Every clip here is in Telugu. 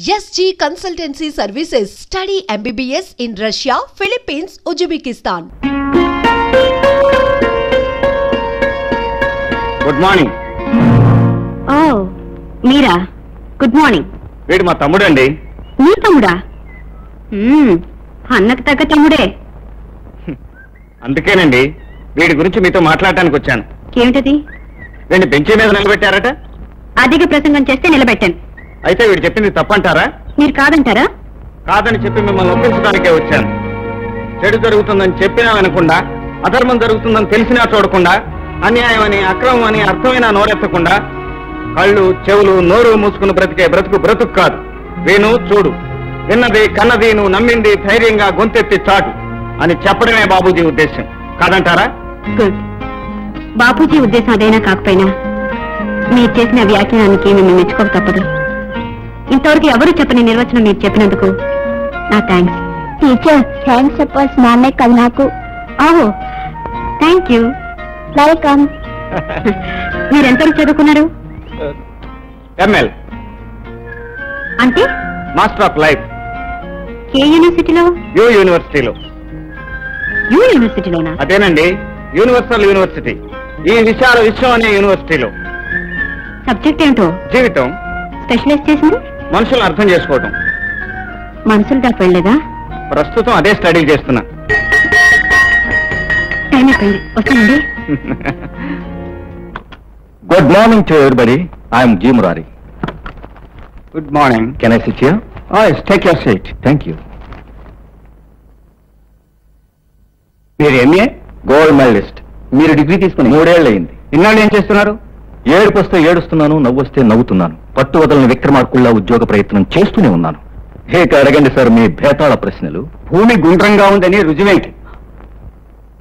SG Consultancy Services. Study MBBS in Russia, Philippines, Uzbekistan. Good morning. Oh, Meera. Good morning. వీడు మా తమ్ముడండి. మీ తమ్ముడా? అన్నకు తగ్గ తమ్ముడే. అందుకేనండి వీడి గురించి మీతో మాట్లాడటానికి వచ్చాను. ఏమిటది? వీడిని బెంచీ మీద నిలబెట్టారట. అధిక ప్రసంగం చేస్తే నిలబెట్టాను. అయితే వీడు చెప్పింది తప్పంటారా? మీరు కాదంటారా? కాదని చెప్పి మిమ్మల్ని ఒప్పించడానికే వచ్చాను. చెడు జరుగుతుందని చెప్పినా వినకుండా, అధర్మం జరుగుతుందని తెలిసినా చూడకుండా, అన్యాయం అని అక్రమం అని అర్థమైనా నోరెత్తకుండా, కళ్ళు చెవులు నోరు మూసుకుని బ్రతికే బ్రతుకు కాదు. విను చూడు, విన్నది కన్నది నువ్వు నమ్మింది ధైర్యంగా గొంతెత్తి చాటు అని చెప్పడమే బాబూజీ ఉద్దేశం. కాదంటారా? గుడ్. బాపూజీ ఉద్దేశం అదైనా కాకపోయినా మీరు చేసిన వ్యాఖ్యానానికి మిమ్మల్ని మెచ్చుకోక తప్పదు. ఇంతవరకు ఎవరు చెప్పని నిర్వచనం మీరు చెప్పినందుకు నా థ్యాంక్స్. టీచర్, థ్యాంక్స్ చెప్పాల్సిన నాన్నే కదా నాకు. ఓహో, థ్యాంక్ యూ. వెల్కమ్. మీరు ఎంతవరకు చదువుకున్నారు? ML అంటే మాస్టర్ ఆఫ్ లైఫ్. ఏ యూనివర్సిటీలో? యూ యూనివర్సిటీలో. యూ యూనివర్సిటీలోనా? అదేనండి, యూనివర్సల్ యూనివర్సిటీ. ఈ విశాల విశ్వం అనే యూనివర్సిటీలో. సబ్జెక్ట్ ఏంటో? జీవితం. స్పెషలైజ్ చేసింది మనుషులను అర్థం చేసుకోవడం. మనుషులు దాకా వెళ్ళలేదా? ప్రస్తుతం అదే స్టడీ చేస్తున్నా. టైం అయిపోయింది, వస్తానండి. Good morning to everybody. I am G. Murari. Good morning. Can I sit here? Oh, yes, take your seat. Thank you. మీరు ఎంఏ గోల్డ్ మెడలిస్ట్. మీరు డిగ్రీ తీసుకుని 3 ఏళ్ళు అయింది. ఇన్నాళ్ళు ఏం చేస్తున్నారు? ఏడుపు వస్తే ఏడుస్తున్నాను, నవ్వు వస్తే నవ్వుతున్నాను. పట్టు వదలని విక్రమార్కుల్లా ఉద్యోగ ప్రయత్నం చేస్తూనే ఉన్నాను. ఇక అడగండి సార్ మీ భేతాళ ప్రశ్నలు. భూమి గుండ్రంగా ఉందని రుజువేంటి?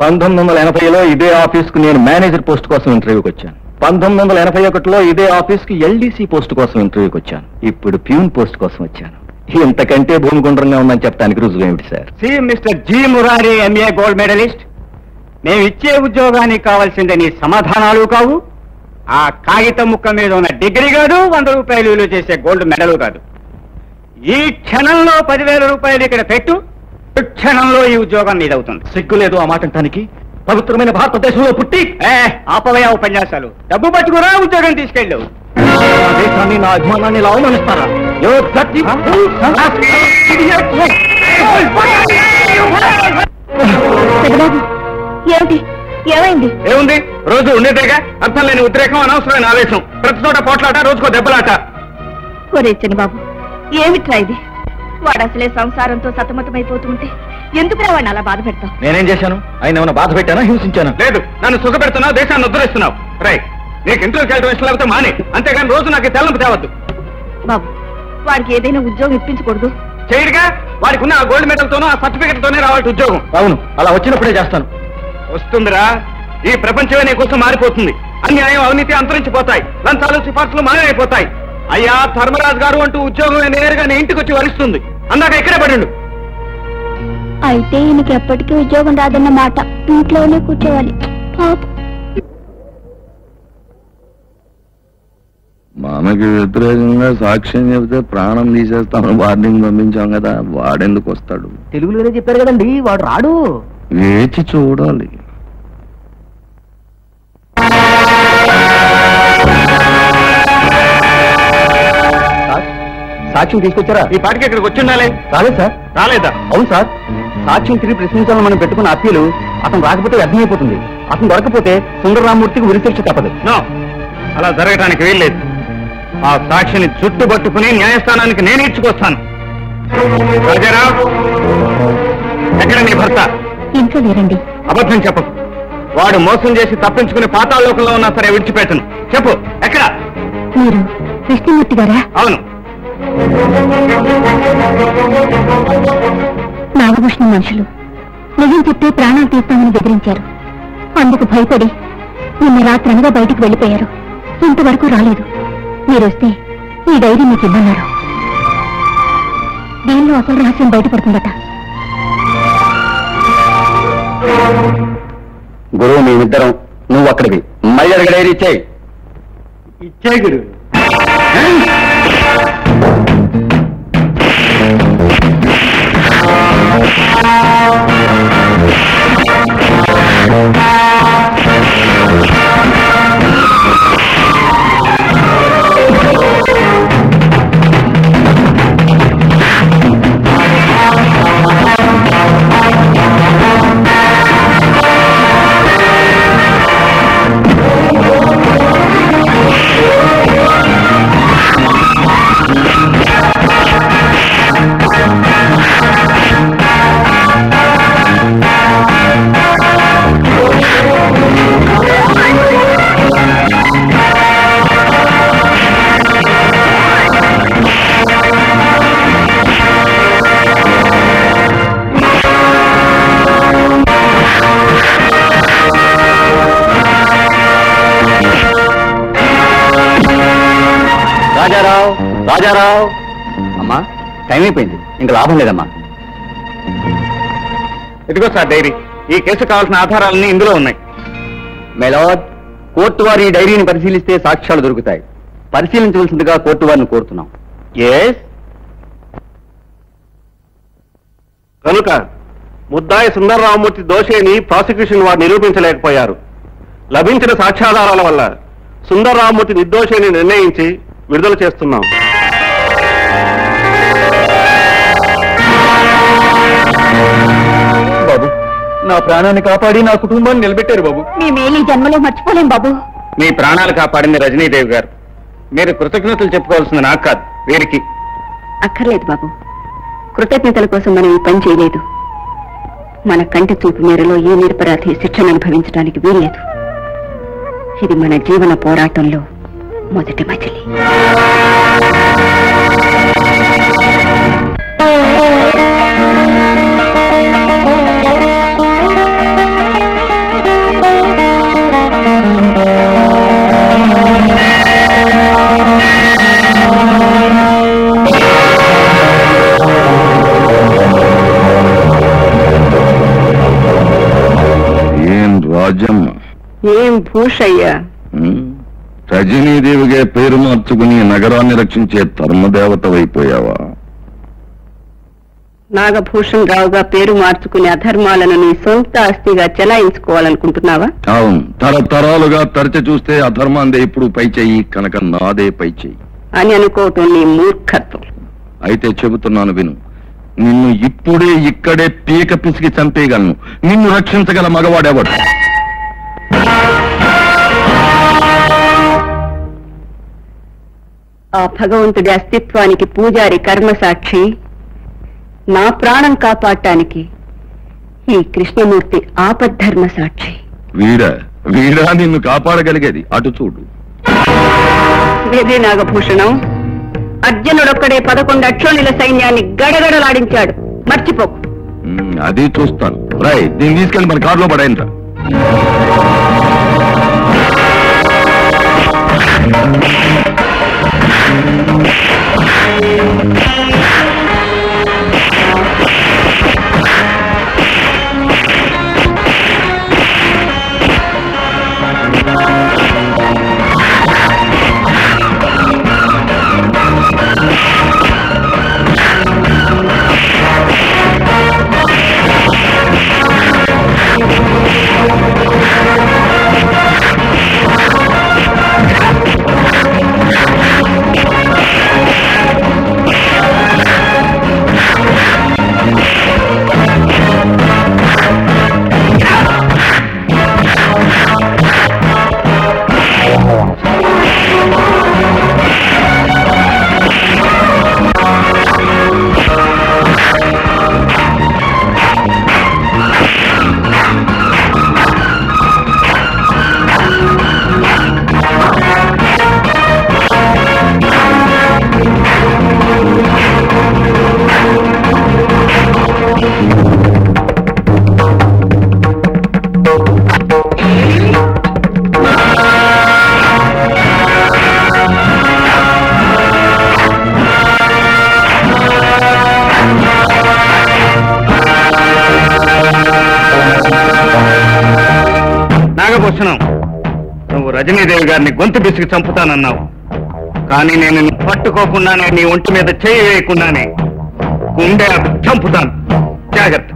1980లో ఇదే ఆఫీస్కు నేను మేనేజర్ పోస్ట్ కోసం ఇంటర్వ్యూకి వచ్చాను. 1981లో ఇదే ఆఫీస్కి LDC పోస్ట్ కోసం ఇంటర్వ్యూకి వచ్చాను. ఇప్పుడు ప్యూన్ పోస్ట్ కోసం వచ్చాను. ఇంతకంటే భూమి గుండ్రంగా ఉందని చెప్పడానికి రుజువు ఏమిటి sir? See mister G Murari, MA gold medalist. మేము ఇచ్చే ఉద్యోగానికి కావాల్సిందే నీ సమాధానాలు కావు, ఆ కాగితం ముక్క మీద ఉన్న డిగ్రీ కాదు, 100 రూపాయలు విలువ చేసే గోల్డ్ మెడల్ కాదు. ఈ క్షణంలో 10,000 రూపాయలు ఇక్కడ పెట్టు, క్షణంలో ఈ ఉద్యోగం మీదవుతుంది. సిగ్గులేదు ఆ మాట అంటానికి? పవిత్రమైన భారతదేశంలో పుట్టి ఆపవయ ఉపన్యాసాలు. డబ్బు పట్టుకురా, ఉద్యోగం తీసుకెళ్ళు. నా దేశాన్ని, నా అభిమానాన్ని ఇలా అవమానిస్తారా? ఏమిటి? ఏమైంది? ఏముంది, రోజు ఉండేదేగా. అర్థం లేని ఉద్రేకం, అనవసరమైన ఆవేశం, ప్రతి చోట పోట్లాట, రోజుకో దెబ్బలాట. ఒరే బాబు, ఏమిట్రా ఇది? వాడు అసలే సంసారంతో సతమతమైపోతుంటే ఎందుకు వాడిని అలా బాధ పెడతావు? నేనేం చేశాను? ఆయన ఏమైనా బాధ పెట్టానా, హింసించాను? లేదు, నన్ను సుఖపెడుతున్నావు, దేశాన్ని ఉద్ధరిస్తున్నావు. రైట్, నీకు ఇంటర్వ్యూకి వెళ్ళడం ఇష్టం లేకపోతే మానే, అంతేగాని రోజు నాకు తెల్లంపు తేవద్దు. బాబు, వాడికి ఏదైనా ఉద్యోగం ఇప్పించకూడదు? చేయడుగా, వాడికి ఉన్న ఆ గోల్డ్ మెడల్ తోనూ ఆ సర్టిఫికెట్ తోనే రావాలి ఉద్యోగం. అవును, అలా వచ్చినప్పుడే చేస్తాను. వస్తుందిరా, ఈ ప్రపంచమే నీ కోసం మారిపోతుంది. అన్యాయం, అవినీతి అంతరించిపోతాయి, లంచాలు సిఫార్సులు మాయమైపోతాయి. అయ్యా ధర్మరాజు గారు అంటూ ఉద్యోగం నేరుగా నీ ఇంటికి వచ్చి వరిస్తుంది. అందాక ఇక్కడే పడిండు. అయితే ఈయనకి ఎప్పటికీ ఉద్యోగం రాదన్నమాట. ఇంట్లోనే కూర్చోవాలి. మామకి వ్యతిరేకంగా సాక్ష్యం చెబితే ప్రాణం తీసేస్తామని వార్నింగ్ పంపించాం కదా, వాడెందుకు వస్తాడు? తెలుగులోనే చెప్పారు కదండి, వాడు రాడు. వేచి చూడాలి. సాక్ష్యం తీసుకొచ్చారా? ఈ పాటికి ఇక్కడికి వచ్చి ఉండాలి. రాలేదు సార్. రాలేదా? అవును సార్, సాక్ష్యం తిరిగి ప్రశ్నించాలని మనం పెట్టుకున్న అప్పీలు అతను రాకపోతే వ్యర్థమైపోతుంది. అతను దొరకపోతే సుందరరామూర్తికి ఉరిశిక్ష తప్పదు. నో, అలా జరగడానికి వీల్లేదు. ఆ సాక్షిని చుట్టుపట్టుకుని న్యాయస్థానానికి నేను ఇచ్చుకొస్తాను. రాజారావు, ఎక్కడ నీ భర్త? ఇంట్లో లేరండి. అబద్ధం చెప్పకు. వాడు మోసం చేసి తప్పించుకుని పాతాళలోకంలో ఉన్నా సరే విడిచిపెట్టను. చెప్పు, ఎక్కడ? మీరు కృష్ణమూర్తి గారా? అవును. నాగభూషణ మనుషులు నిజం చెప్తే ప్రాణాలు తీస్తామని బెదిరించారు. అందుకు భయపడి నిన్న రాత్రి అనగా బయటికి వెళ్ళిపోయారు. ఇంతవరకు రాలేదు. మీరొస్తే ఈ డైరీ మీకు ఇవ్వన్నారు. దీనిలో అసలు రహస్యం బయటపడుతుందట. గురువు మేమిద్దరం, నువ్వు అక్కడికి మళ్ళీ అడిగి డైరీ ఇచ్చేయి. ఇచ్చే గురువు. తాతారావు అమ్మా, టైం అయిపోయింది, ఇంకా లాభం లేదమ్మా. ఇదిగో సార్ డైరీ. ఈ కేసు కావాల్సిన ఆధారాలన్నీ ఇందులో ఉన్నాయి. మెలాడ్, కోర్టు వారి ఈ డైరీని పరిశీలిస్తే సాక్ష్యాలు దొరుకుతాయి. పరిశీలించవలసిందిగా కోర్టు వారిని కోరుతున్నాం. కనుక ముద్దాయి సుందరరామమూర్తి దోషిని ప్రాసిక్యూషన్ వారు నిరూపించలేకపోయారు. లభించిన సాక్ష్యాధారాల వల్ల సుందరరామమూర్తి నిర్దోషిని నిర్ణయించి విడుదల చేస్తున్నాం. బాబు, నా ప్రాణాన్ని కాపాడి నా కుటుంబాన్ని నిలబెట్టారు బాబు. మేమేమి జన్మలో మర్చిపోలేం బాబు. మీ ప్రాణాలు కాపాడింది రజనీదేవి గారు. మీరు కృతజ్ఞతలు చెప్పుకోవాల్సింది నాకు కాదు, వీరికి. అక్కర్లేదు బాబు, కృతజ్ఞతల కోసం మనం ఈ పని చేయలేదు. మన కంటి చూపు మేరలో ఏ నిరపరాధి శిక్షను అనుభవించడానికి వీల్లేదు. ఇది మన జీవన పోరాటంలో మొదటి మజిలీ. రాజమ్మ, ఏం భూషయ్యా, రజనీదేవిగా పేరు మార్చుకుని నగరాన్ని రక్షించే ధర్మదేవతవైపోయావా? నాగభూషణ్ రావుగా పేరు మార్చుకుని అధర్మాలను నీ సొంత ఆస్తిగా చెలాయించుకోవాలనుకుంటున్నావా? అవును, తరతరాలుగా తరచి చూస్తే అధర్మాందే ఇప్పుడు పై చెయ్యి, కనుక నాదే పై చెయ్యి అని అనుకోవటం నీ మూర్ఖత్వం. అయితే చెబుతున్నాను విను. నిన్ను ఇప్పుడే ఇక్కడే పీక పిసికి చంపేయగలను. నిన్ను రక్షించగల మగవాడెవడు? ఆ భగవంతుడి అస్తిత్వానికి పూజారి కర్మసాక్షి, నా ప్రాణం కాపాడటానికి ఈ కృష్ణమూర్తి ఆపద్ధర్మ సాక్షి. వీడా నిన్ను కాపాడగలిగేది? అటు చూడు. వేదే నాగభూషణం, అర్జునుడొక్కడే 11 అక్షోణుల సైన్యాన్ని గడగడలాడించాడు, మర్చిపోకు. అది చూస్తాను. రాయ్, దీన్ని తీసుకెళ్ళి మన కారులో పడాయంట. నువ్వు రజనీదేవి గారిని గొంతు బిసికి చంపుతానన్నావు. కానీ నేను పట్టుకోకుండానే, నీ ఒంటి మీద చేయి వేయకుండానే గుండె చంపుతాను. జాగ్రత్త.